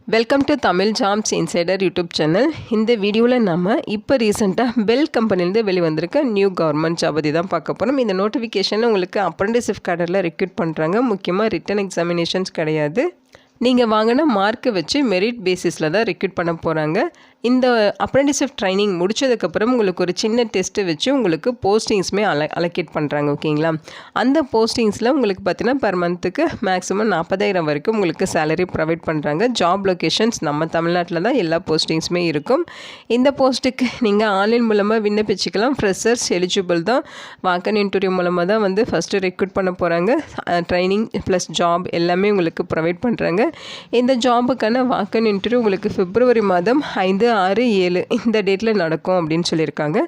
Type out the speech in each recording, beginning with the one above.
Welcome to Tamil jobs insider YouTube channel. இந்த வீடியோவில் நம்ம இப்போ ரீசெண்டாக பெல் கம்பெனிலேருந்து வெளிவந்திருக்க நியூ கவர்மெண்ட் ஜாப் பற்றி தான் பார்க்க போகிறோம். இந்த நோட்டிஃபிகேஷனில் உங்களுக்கு அப்ரெண்டிஸ்ஷிப் கேடரில் ரெக்ரூட் பண்ணுறாங்க. முக்கியமாக ரிட்டன் எக்ஸாமினேஷன்ஸ் கிடையாது. நீங்கள் வாங்கின மார்க்கை வச்சு மெரிட் பேசிஸில் தான் ரெக்ரூட் பண்ண போகிறாங்க. இந்த அப்ரெண்டிஸ்ஷிப் ட்ரைனிங் முடித்ததுக்கப்புறம் உங்களுக்கு ஒரு சின்ன டெஸ்ட்டு வச்சு உங்களுக்கு போஸ்டிங்ஸுமே அலோகேட் பண்ணுறாங்க. ஓகேங்களா? அந்த போஸ்டிங்ஸில் உங்களுக்கு பார்த்தீங்கன்னா பெர் மந்த்துக்கு மேக்ஸிமம் 40,000 வரைக்கும் உங்களுக்கு சேலரி ப்ரொவைட் பண்ணுறாங்க. ஜாப் லொக்கேஷன்ஸ் நம்ம தமிழ்நாட்டில் தான் எல்லா போஸ்டிங்ஸுமே இருக்கும். இந்த போஸ்ட்டுக்கு நீங்கள் ஆன்லைன் மூலமாக விண்ணப்பிச்சிக்கலாம். ஃப்ரெஷர்ஸ் எலிஜிபிள் தான். வாக்கன் இன்டர்வியூ மூலமாக தான் ஃபஸ்ட்டு ரெக்ரூட் பண்ண போகிறாங்க. ட்ரைனிங் ப்ளஸ் ஜாப் எல்லாமே உங்களுக்கு ப்ரொவைட் பண்ணுறாங்க. இந்த ஜாபுக்கான வாக்கன் இன்டர்வியூ உங்களுக்கு பிப்ரவரி மாதம் 5, 6, 7 இந்த டேட்டில் நடக்கும் அப்படின்னு சொல்லியிருக்காங்க.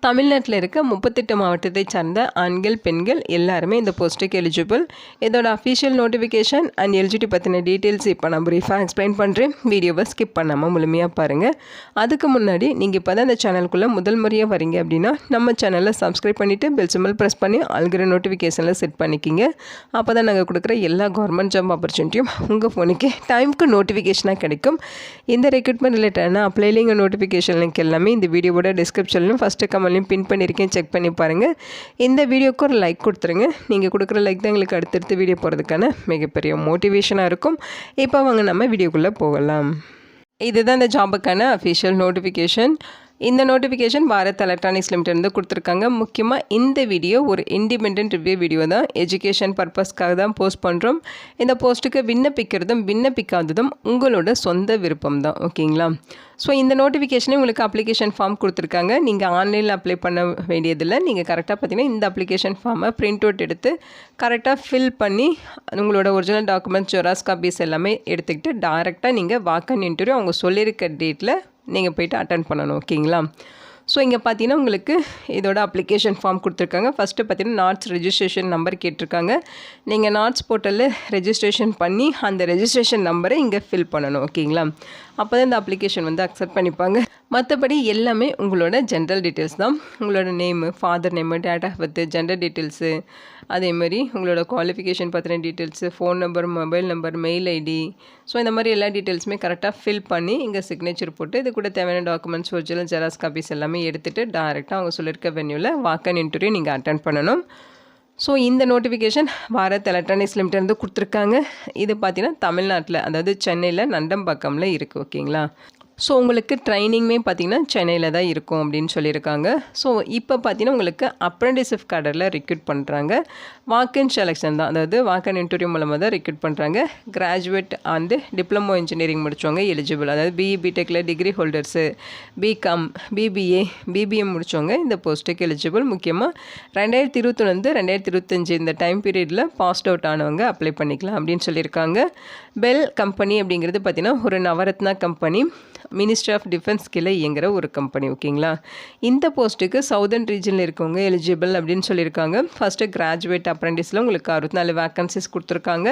தமிழ்நாட்டில் இருக்க 38 மாவட்டத்தை சார்ந்த ஆண்கள் பெண்கள் எல்லாருமே இந்த போஸ்ட்டுக்கு எலிஜிபிள். இதோட அஃபிஷியல் நோட்டிஃபிகேஷன் அண்ட் எலிஜிபிலிட்டி பற்றின டீட்டெயில்ஸ் இப்போ நான் ப்ரீஃபாக எக்ஸ்பிளைன் பண்ணுறேன். வீடியோவை ஸ்கிப் பண்ணாமல் முழுமையாக பாருங்கள். அதுக்கு முன்னாடி நீங்கள் இப்போ தான் இந்த சேனலுக்குள்ளே முதல் முறையாக வரீங்க அப்படின்னா நம்ம சேனலில் சப்ஸ்கிரைப் பண்ணிவிட்டு பெல் சிம்பல் ப்ரெஸ் பண்ணி ஆல்கிற நோட்டிஃபிகேஷனில் செட் பண்ணிக்கிங்க. அப்போ தான் நாங்கள் கொடுக்குற எல்லா கவர்மெண்ட் ஜாப் ஆப்பர்ச்சுனிட்டியும் உங்கள் ஃபோனுக்கு டைமுக்கு நோட்டிஃபிகேஷனாக கிடைக்கும். இந்த ரெக்ரூட்மெண்ட் ரிலேட்டடான அப்ளைலிங் நோட்டிஃபிகேஷன் லிங்க் எல்லாமே இந்த வீடியோவோட டிஸ்கிரிப்ஷன்லையும் ஃபஸ்ட்டு கமெண்ட் பின் பண்ணியிருக்கேன், செக் பண்ணி பாருங்கள். இந்த வீடியோக்கு ஒரு லைக் கொடுத்துருங்க. நீங்கள் கொடுக்குற லைக் தான் எங்களுக்கு அடுத்தடுத்து வீடியோ போகிறதுக்கான மிகப்பெரிய மோட்டிவேஷனாக இருக்கும். இப்போ வாங்க நம்ம வீடியோக்குள்ளே போகலாம். இதுதான் இந்த ஜாபுக்கான அஃபிஷியல் நோட்டிஃபிகேஷன். இந்த நோட்டிஃபிகேஷன் பாரத் எலக்ட்ரானிக்ஸ் லிமிட்டட்லேருந்து கொடுத்துருக்காங்க. முக்கியமாக இந்த வீடியோ ஒரு இண்டிபெண்ட் ரிவ்யூ வீடியோ தான். எஜுகேஷன் பர்பஸ்க்காக தான் போஸ்ட் பண்ணுறோம். இந்த போஸ்ட்டுக்கு விண்ணப்பிக்கிறதும் விண்ணப்பிக்காததும் உங்களோட சொந்த விருப்பம் தான். ஓகேங்களா? ஸோ இந்த நோட்டிஃபிகேஷனே உங்களுக்கு அப்ளிகேஷன் ஃபார்ம் கொடுத்துருக்காங்க. நீங்கள் ஆன்லைனில் அப்ளை பண்ண வேண்டியதில்லை. நீங்கள் கரெக்டாக பார்த்தீங்கன்னா இந்த அப்ளிகேஷன் ஃபார்மை பிரிண்ட் அவுட் எடுத்து கரெக்டாக ஃபில் பண்ணி உங்களோட ஒரிஜினல் டாக்குமெண்ட்ஸ் ஜெராக்ஸ் காப்பீஸ் எல்லாமே எடுத்துக்கிட்டு டைரெக்டாக நீங்கள் வாக்கன் இன்டர்வியூ அவங்க சொல்லியிருக்க டேட்டில் நீங்கள் போய்ட்டு அட்டென்ட் பண்ணணும். ஓகேங்களா? ஸோ இங்கே பார்த்தீங்கன்னா உங்களுக்கு இதோட அப்ளிகேஷன் ஃபார்ம் கொடுத்துருக்காங்க. ஃபஸ்ட்டு பார்த்தீங்கன்னா நாட்ஸ் ரெஜிஸ்ட்ரேஷன் நம்பர் கேட்டிருக்காங்க. நீங்கள் நாட்ஸ் போர்ட்டலில் ரெஜிஸ்ட்ரேஷன் பண்ணி அந்த ரெஜிஸ்ட்ரேஷன் நம்பரை இங்கே ஃபில் பண்ணணும். ஓகேங்களா? அப்போ தான் இந்த அப்ளிகேஷன் அக்செப்ட் பண்ணிப்பாங்க. மற்றபடி எல்லாமே உங்களோட ஜென்ரல் டீட்டெயில்ஸ் தான். உங்களோட name, father name, date of birth, gender details, அதேமாதிரி உங்களோட குவாலிஃபிகேஷன் பற்றின details, phone number, mobile number, mail ID, so இந்த மாதிரி எல்லா டீட்டெயில்ஸுமே கரெக்டாக ஃபில் பண்ணி இங்கே சிக்னேச்சர் போட்டு இது கூட தேவையான டாக்குமெண்ட்ஸ், ஒரிஜினல் ஜெராக்ஸ் காப்பீஸ் எல்லாமே எடுத்துகிட்டு டேரெக்டாக அவங்க சொல்லியிருக்க வென்யூவில் வாக்கன் இன்டர்வியூ நீங்கள் அட்டென்ட் பண்ணணும். ஸோ இந்த நோட்டிஃபிகேஷன் பாரத் எலக்ட்ரானிக்ஸ் லிமிட்டட்லேருந்து கொடுத்துருக்காங்க. இது பார்த்தீங்கன்னா தமிழ்நாட்டில், அதாவது சென்னையில் நண்டம்பாக்கமில் இருக்குது. ஓகேங்களா? ஸோ உங்களுக்கு ட்ரைனிங்குமே பார்த்திங்கன்னா சென்னையில் தான் இருக்கும் அப்படின்னு சொல்லியிருக்காங்க. ஸோ இப்போ பார்த்தீங்கன்னா உங்களுக்கு அப்ரெண்டிஸ்ஷிப் கேடரில் ரெக்ரூட் பண்ணுறாங்க. வாக்கன் செலெக்ஷன் தான், அதாவது வாக்கன் இன்டர்வியூ மூலமாக தான் ரெக்ரூட் பண்ணுறாங்க. கிராஜுவேட் அண்டு டிப்ளமோ இன்ஜினியரிங் முடித்தவங்க எலிஜிபிள், அதாவது பிஇ பிடெக்கில் degree holders, BCom, BBA, BBM முடித்தவங்க இந்த போஸ்ட்டுக்கு எலிஜிபிள். முக்கியமாக 2021 2025 இந்த டைம் பீரியடில் பாஸ்ட் அவுட் ஆனவங்க அப்ளை பண்ணிக்கலாம் அப்படின்னு சொல்லியிருக்காங்க. பெல் கம்பெனி அப்படிங்கிறது பார்த்திங்கன்னா ஒரு Navratna company, ministry of defence கீழே இயங்குகிற ஒரு கம்பெனி. ஓகேங்களா? இந்த போஸ்ட்டுக்கு சவுதர்ன் ரீஜனில் இருக்கவங்க எலிஜிபிள் அப்படின்னு சொல்லியிருக்காங்க. ஃபஸ்ட்டு கிராஜுவேட் அப்ரெண்டிஸில் உங்களுக்கு 64 வேக்கன்சிஸ் கொடுத்துருக்காங்க.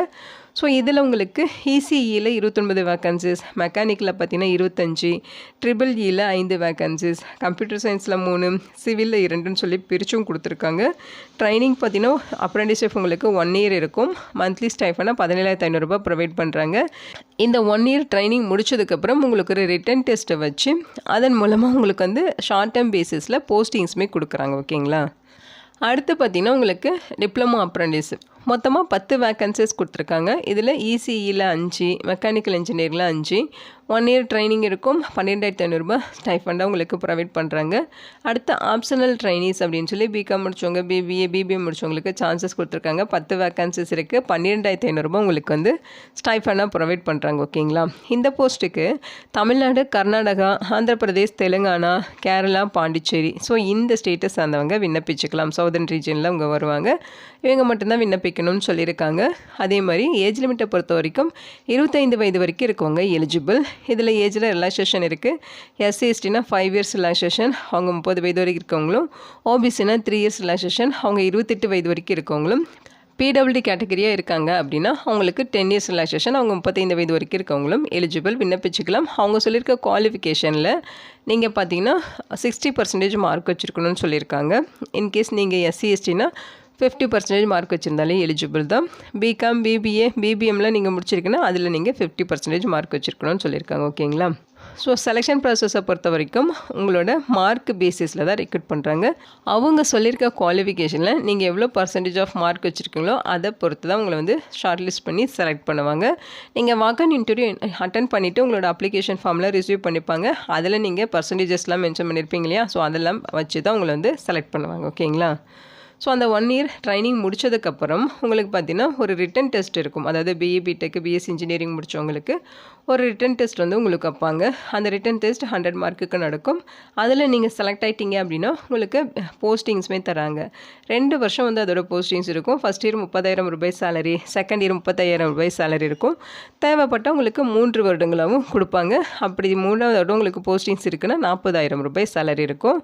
ஸோ இதில் உங்களுக்கு இசிஇயில் 29 வேக்கன்சிஸ், மெக்கானிக்கில் பார்த்தீங்கன்னா 25, ட்ரிபிள் இயில் 5 வேக்கன்சிஸ், கம்ப்யூட்டர் சயின்ஸில் 3, சிவிலில் 2ன்னு சொல்லி பிரிச்சும் கொடுத்துருக்காங்க. ட்ரைனிங் பார்த்தீங்கன்னா அப்ரெண்டிஸ்ஷிப் உங்களுக்கு 1 இயர் இருக்கும். மந்த்லி ஸ்டைஃபனாக 17,500 ப்ரொவைட் பண்ணுறாங்க. இந்த 1 இயர் ட்ரைனிங் முடிச்சதுக்கப்புறம் உங்களுக்கு ஒரு ரிட்டன் டெஸ்ட்டை வச்சு அதன் மூலமாக உங்களுக்கு ஷார்ட் டேர்ம் பேசிஸில் போஸ்டிங்ஸுமே கொடுக்குறாங்க. ஓகேங்களா? அடுத்து பார்த்திங்கன்னா உங்களுக்கு டிப்ளமோ அப்ரெண்டிஸ்ஷிப் மொத்தமாக 10 வேக்கன்சிஸ் கொடுத்துருக்காங்க. இதில் இசிஇயில் 5, மெக்கானிக்கல் இன்ஜினியரிங்கில் 5, 1 இயர் ட்ரைனிங் இருக்கும். 12,500 ஸ்டைஃபண்டாக உங்களுக்கு ப்ரொவைட் பண்ணுறாங்க. அடுத்து ஆப்ஷனல் ட்ரைனிஸ் அப்படின்னு சொல்லி பிகாம் முடிச்சவங்க, பிபிஏ, பிபிஎம் முடிச்சவங்களுக்கு சான்சஸ் கொடுத்துருக்காங்க. 10 வேக்கன்சிஸ் இருக்குது. 12,500 உங்களுக்கு ஸ்டைஃபண்டாக ப்ரொவைட் பண்ணுறாங்க. ஓகேங்களா? இந்த போஸ்ட்டுக்கு தமிழ்நாடு, கர்நாடகா, ஆந்திர பிரதேஷ், தெலுங்கானா, கேரளா, பாண்டிச்சேரி, ஸோ இந்த ஸ்டேட்டஸ் சார்ந்தவங்க விண்ணப்பிச்சுக்கலாம். சவுதர்ன் ரீஜனில் அவங்க வருவாங்க. இவங்க மட்டும்தான் விண்ணப்பிக்கணும்னு சொல்லியிருக்காங்க. அதே மாதிரி ஏஜ் லிமிட்டை பொறுத்த வரைக்கும் 25 வயது வரைக்கும் இருக்கவங்க எலிஜிபிள். இதில் ஏஜில் ரிலாக்ஸேஷன் இருக்குது. எஸ்சி எஸ்டினா 5 இயர்ஸ் ரிலாக்ஸேஷன், அவங்க 30 வயது வரைக்கும் இருக்கவங்களும். ஓபிசினா 3 இயர்ஸ் ரிலாக்ஸேஷன், அவங்க 28 வயது வரைக்கும் இருக்கவங்களும். பிடபிள்யூடி கேட்டகரியாக இருக்காங்க அப்படின்னா அவங்களுக்கு 10 இயர்ஸ் ரிலாக்ஸேஷன், அவங்க 35 வயது வரைக்கும் இருக்கவங்களும் எலிஜிபிள், விண்ணப்பிச்சுக்கலாம். அவங்க சொல்லியிருக்க குவாலிஃபிகேஷனில் நீங்கள் பார்த்தீங்கன்னா 60% மார்க் வச்சுருக்கணும்னு சொல்லியிருக்காங்க. இன்கேஸ் நீங்கள் எஸ்சி எஸ்டினா 50% மார்க் வச்சுருந்தாலே எலிஜிபிள் தான். பிகாம், பிபிஏ, பிபிஎம்மில் நீங்கள் முடிச்சிருக்கீங்கன்னா அதில் நீங்கள் 50% மார்க் வச்சுருக்கணும்னு சொல்லியிருக்காங்க. ஓகேங்களா? ஸோ செலெக்ஷன் ப்ராசஸை பொறுத்த வரைக்கும் உங்களோட மார்க் பேசிஸில் தான் ரெக்ரூட் பண்ணுறாங்க. அவங்க சொல்லியிருக்க குவாலிஃபிகேஷனில் நீங்கள் எவ்வளோ பர்சன்டேஜ் ஆஃப் மார்க் வச்சுருக்கீங்களோ அதை பொறுத்து தான் உங்களை வந்து ஷார்ட் லிஸ்ட் பண்ணி செலக்ட் பண்ணுவாங்க. நீங்கள் வாக்-இன் இன்டர்வியூ அட்டன் பண்ணிவிட்டு உங்களோட அப்ளிகேஷன் ஃபார்மில் ரிசீவ் பண்ணிப்பாங்க. அதில் நீங்கள் பர்சன்டேஜஸ்லாம் மென்ஷன் பண்ணியிருப்பீங்க இல்லையா? ஸோ அதெல்லாம் வச்சு தான் உங்களை வந்து செலக்ட் பண்ணுவாங்க. ஓகேங்களா? ஸோ அந்த 1 இயர் ட்ரைனிங் முடித்ததுக்கப்புறம் உங்களுக்கு பார்த்தீங்கன்னா ஒரு ரிட்டன் டெஸ்ட் இருக்கும். அதாவது பிஇ, பிடெக், பிஎஸ்சி இன்ஜினியரிங் முடித்தவங்களுக்கு ஒரு ரிட்டன் டெஸ்ட் வந்து உங்களுக்கு வைப்பாங்க. அந்த ரிட்டன் டெஸ்ட் 100 மார்க்குக்கு நடக்கும். அதில் நீங்கள் செலக்ட் ஆகிட்டீங்க அப்படின்னா உங்களுக்கு போஸ்டிங்ஸுமே தராங்க. 2 வருஷம் வந்து அதோட போஸ்டிங்ஸ் இருக்கும். ஃபஸ்ட் இயர் 30,000 ரூபாய் சேலரி, செகண்ட் இயர் 35,000 ரூபாய் சேலரி இருக்கும். தேவைப்பட்டால் உங்களுக்கு 3 வருடங்களாகவும் கொடுப்பாங்க. அப்படி 3வது வருடம் உங்களுக்கு போஸ்டிங்ஸ் இருக்குன்னா 40,000 ரூபாய் சேலரி இருக்கும்.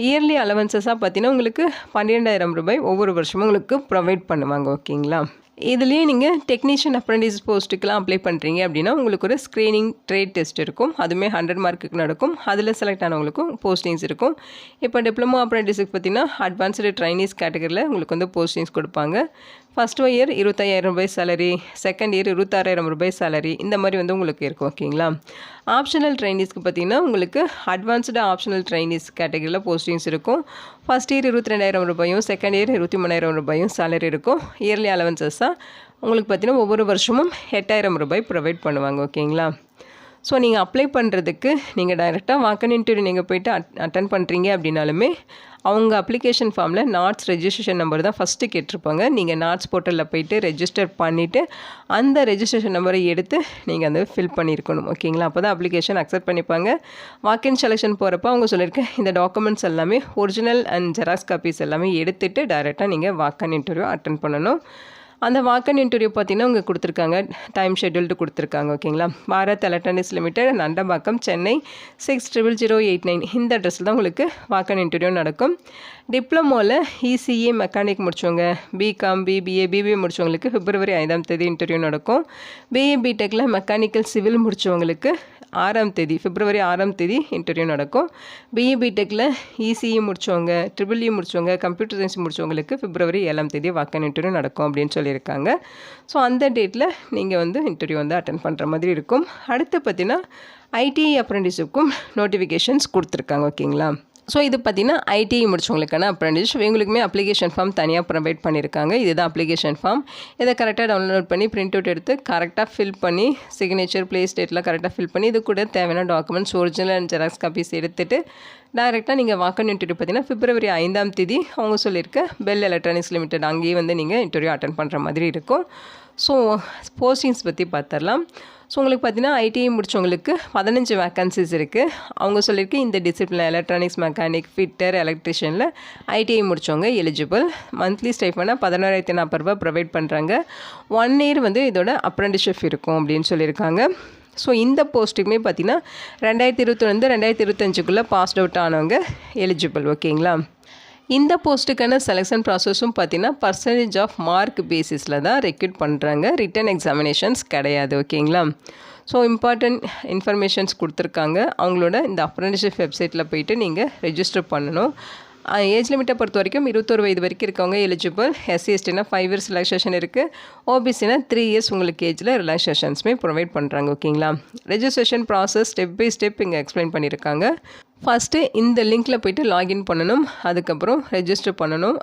இயர்லி அலவன்சஸாக பார்த்தீங்கன்னா உங்களுக்கு 12,000 ரூபாய் ஒவ்வொரு வருஷமும் உங்களுக்கு ப்ரொவைட் பண்ணுவாங்க. ஓகேங்களா? இதுலேயே நீங்கள் டெக்னீஷியன் அப்ரெண்டிஸ் போஸ்ட்டுக்கெலாம் அப்ளை பண்ணுறீங்க அப்படின்னா உங்களுக்கு ஒரு ஸ்க்ரீனிங் ட்ரேட் டெஸ்ட் இருக்கும். அதுவுமே 100 மார்க்குக்கு நடக்கும். அதில் செலக்ட் ஆனவங்களுக்கும் போஸ்டிங்ஸ் இருக்கும். இப்போ டிப்ளமோ அப்ரெண்டிஸுக்கு பார்த்தீங்கன்னா அட்வான்ஸ்டு ட்ரைனீஸ் கேட்டகரியில் உங்களுக்கு வந்து போஸ்டிங்ஸ் கொடுப்பாங்க. ஃபஸ்ட் இயர் 25,000 ரூபாய் சேலரி, செகண்ட் இயர் 26,000 ரூபாய் சேலரி, இந்த மாதிரி வந்து உங்களுக்கு இருக்கும். ஓகேங்களா? ஆப்ஷனல் ட்ரைனீஸ்க்கு பார்த்தீங்கன்னா உங்களுக்கு அட்வான்ஸ்டு ஆப்ஷனல் ட்ரைனீஸ் கேட்டகரியில் போஸ்டிங்ஸ் இருக்கும். ஃபஸ்ட் இயர் 22,000 ரூபாயும், செகண்ட் இயர் 23,000 ரூபாயும் சேலரி இருக்கும். இயர்லி அலவன்சஸாக உங்களுக்கு பார்த்தீங்கன்னா ஒவ்வொரு வருஷமும் 8,000 ரூபாய் ப்ரொவைட் பண்ணுவாங்க. ஓகேங்களா? ஸோ நீங்கள் அப்ளை பண்ணுறதுக்கு நீங்கள் டைரெக்டாக வாக்-இன் இன்டர்வியூ நீங்கள் போய்ட்டு அட்டன் பண்ணுறீங்க அப்படின்னாலுமே அவங்க அப்ளிகேஷன் ஃபார்மில் நாட்ஸ் ரெஜிஸ்ட்ரேஷன் நம்பர் தான் ஃபஸ்ட்டு கேட்டிருப்பாங்க. நீங்கள் நாட்ஸ் போர்ட்டலில் போய்ட்டு ரெஜிஸ்டர் பண்ணிவிட்டு அந்த ரெஜிஸ்ட்ரேஷன் நம்பரை எடுத்து நீங்கள் அந்த ஃபில் பண்ணியிருக்கணும். ஓகேங்களா? அப்போ தான் அப்ளிகேஷன் அக்செப்ட் பண்ணிப்பாங்க. வாக்-இன் செலெக்ஷன் போகிறப்ப அவங்க சொல்லியிருக்கேன் இந்த டாக்குமெண்ட்ஸ் எல்லாமே ஒரிஜினல் அண்ட் ஜெராக்ஸ் காப்பீஸ் எல்லாமே எடுத்துகிட்டு டைரெக்டாக நீங்கள் வாக்-இன் இன்டர்வியூ அட்டன் பண்ணணும். அந்த வாக்-இன் இன்டர்வியூ பார்த்தீங்கன்னா உங்களுக்கு கொடுத்துருக்காங்க, டைம் ஷெட்யூல்டு கொடுத்துருக்காங்க. ஓகேங்களா? பாரத் எலக்ட்ரானிக்ஸ் லிமிடெட், நண்டம்பாக்கம், சென்னை 600089 இந்த அட்ரஸில் தான் உங்களுக்கு வாக்-இன் இன்டர்வியூ நடக்கும். டிப்ளமோவில் இசிஏ மெக்கானிக் முடித்தவங்க, பிகாம், பிபிஏ, பிபிஏ முடித்தவங்களுக்கு February 5 இன்டர்வியூ நடக்கும். பிஏ, பிடெக்கில் மெக்கானிக்கல் சிவில் முடித்தவங்களுக்கு 6 February 6 இன்டர்வியூ நடக்கும். பிஏ, பிடெக்கில் இசிஇ முடித்தவங்க, ட்ரிபிள் இ முடித்தவங்க, கம்ப்யூட்டர் சயின்ஸ் முடித்தவங்களுக்கு February 7 வாக்-இன் இன்டர்வியூ நடக்கும் அப்படின்னு சொல்லியிருக்காங்க. ஸோ அந்த டேட்டில் நீங்கள் வந்து இன்டர்வியூ வந்து அட்டன் பண்ணுற மாதிரி இருக்கும். அடுத்து பார்த்தீங்கன்னா ஐடிஐ அப்ரெண்டிஸுக்கும் நோட்டிஃபிகேஷன்ஸ் கொடுத்துருக்காங்க. ஓகேங்களா? ஸோ இது பார்த்திங்கன்னா ஐடிஐ முடிச்சவங்களுக்கான அப்ரெண்டிஸ்ஷிப். இவங்களுக்குமே அப்ளிகேஷன் ஃபார்ம் தனியாக ப்ரொவைட் பண்ணியிருக்காங்க. இதுதான் அப்ளிகேஷன் ஃபார்ம். இதை கரெக்டாக டவுன்லோட் பண்ணி பிரிண்ட் அவுட் எடுத்து கரெக்டாக ஃபில் பண்ணி சிக்னேச்சர், ப்ளேஸ் டேட்லாம் கரெக்டாக ஃபில் பண்ணி இது கூட தேவையான documents original and xerox copies எடுத்துகிட்டு டைரெக்டாக நீங்கள் வாக்-இன் இன்டர்வியூ பார்த்தீங்கன்னா February 5 அவங்க சொல்லியிருக்க பெல் எலக்ட்ரானிக்ஸ் லிமிடெட் அங்கேயே வந்து நீங்கள் இன்டர்வியூ அட்டன் பண்ணுற மாதிரி இருக்கும். ஸோ போஸ்டிங்ஸ் பற்றி பார்த்துடலாம். ஸோ உங்களுக்கு பார்த்தீங்கன்னா ஐடிஐ முடித்தவங்களுக்கு 15 வேக்கன்சிஸ் இருக்குது. அவங்க சொல்லியிருக்கு இந்த டிசிப்ளின் எலக்ட்ரானிக்ஸ், மெக்கானிக், ஃபிட்டர், எலக்ட்ரிஷியனில் ஐடிஐ முடித்தவங்க எலிஜிபிள். மந்த்லி ஸ்டைஃபனாக 11,040 ரூபாய் ப்ரொவைட் பண்ணுறாங்க. 1 இயர் வந்து இதோட அப்ரெண்டிஸ்ஷிப் இருக்கும் அப்படின்னு சொல்லியிருக்காங்க. ஸோ இந்த போஸ்ட்டுக்குமே பார்த்திங்கன்னா 2021 2025 பாஸ்ட் அவுட் ஆனவங்க எலிஜிபிள். ஓகேங்களா? இந்த போஸ்ட்டுக்கான செலெக்ஷன் ப்ராசஸும் பார்த்தீங்கன்னா பர்சன்டேஜ் ஆஃப் மார்க் பேசிஸில் தான் ரெக்ரூட் பண்ணுறாங்க. ரிட்டன் எக்ஸாமினேஷன்ஸ் கிடையாது. ஓகேங்களா? ஸோ இம்பார்ட்டன்ட் இன்ஃபர்மேஷன்ஸ் கொடுத்துருக்காங்க. அவங்களோட இந்த அப்ரெண்டிஸ்ஷிப் வெப்சைட்டில் போய்ட்டு நீங்கள் ரெஜிஸ்டர் பண்ணணும். ஏஜ் லிமிட்டை பொறுத்த வரைக்கும் 21 வயது வரைக்கும் இருக்கவங்க எலிஜிபிள். எஸ்சி எஸ்டினா 5 இயர்ஸ் ரிலாக்ஸேஷன் இருக்குது. ஓபிசினா 3 இயர்ஸ் உங்களுக்கு ஏஜில் ரிலாக்ஸேஷன்ஸுமே ப்ரொவைட் பண்ணுறாங்க. ஓகேங்களா? Registration process step by step இங்கே எக்ஸ்பிளைன் பண்ணியிருக்காங்க. ஃபஸ்ட்டு இந்த லிங்க்கில் போய்ட்டு லாகின் பண்ணணும். அதுக்கப்புறம் ரெஜிஸ்டர் பண்ணணும்.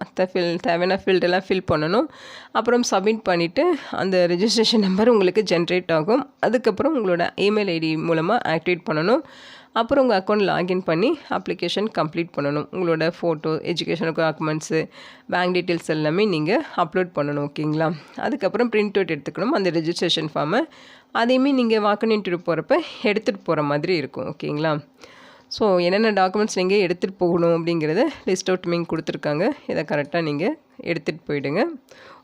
தேவையான ஃபீல்டெல்லாம் ஃபில் பண்ணணும். அப்புறம் சப்மிட் பண்ணிவிட்டு அந்த ரெஜிஸ்ட்ரேஷன் நம்பர் உங்களுக்கு ஜென்ரேட் ஆகும். அதுக்கப்புறம் உங்களோட இமெயில் ஐடி மூலமாக ஆக்டிவேட் பண்ணணும். அப்புறம் உங்கள் அக்கௌண்ட் லாகின் பண்ணி அப்ளிகேஷன் கம்ப்ளீட் பண்ணணும். உங்களோட photo, educational documents, bank details எல்லாமே நீங்கள் அப்லோட் பண்ணணும். ஓகேங்களா? அதுக்கப்புறம் பிரிண்ட் அவுட் எடுத்துக்கணும் அந்த ரெஜிஸ்ட்ரேஷன் ஃபார்மை. அதையுமே நீங்கள் வாக்-இன் இன்டர்வியூ போகிறப்ப எடுத்துகிட்டு போகிற மாதிரி இருக்கும். ஓகேங்களா? ஸோ என்னென்ன டாக்குமெண்ட்ஸ் நீங்கள் எடுத்துகிட்டு போகணும் அப்படிங்கிறத லிஸ்ட் அவுட் மீன் கொடுத்துருக்காங்க. இதை கரெக்டாக நீங்கள் எடுத்துகிட்டு போயிடுங்க.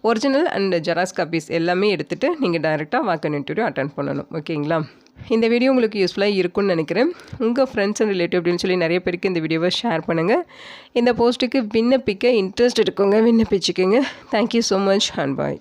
ஒரிஜினல் அண்ட் ஜெராக்ஸ் காப்பீஸ் எல்லாமே எடுத்துகிட்டு நீங்கள் டைரெக்டாக வாக்-இன் இன்டர்வியூ அட்டன் பண்ணணும். ஓகேங்களா? இந்த வீடியோ உங்களுக்கு யூஸ்ஃபுல்லாக இருக்கும்னு நினைக்கிறேன். உங்கள் ஃப்ரெண்ட்ஸ் அண்ட் ரிலேட்டிவ் அப்படின்னு சொல்லி நிறைய பேருக்கு இந்த வீடியோவை ஷேர் பண்ணுங்கள். இந்த போஸ்ட்டுக்கு விண்ணப்பிக்க இன்ட்ரெஸ்ட் இருக்குங்க, விண்ணப்பிச்சுக்கோங்க. Thank you so much and bye.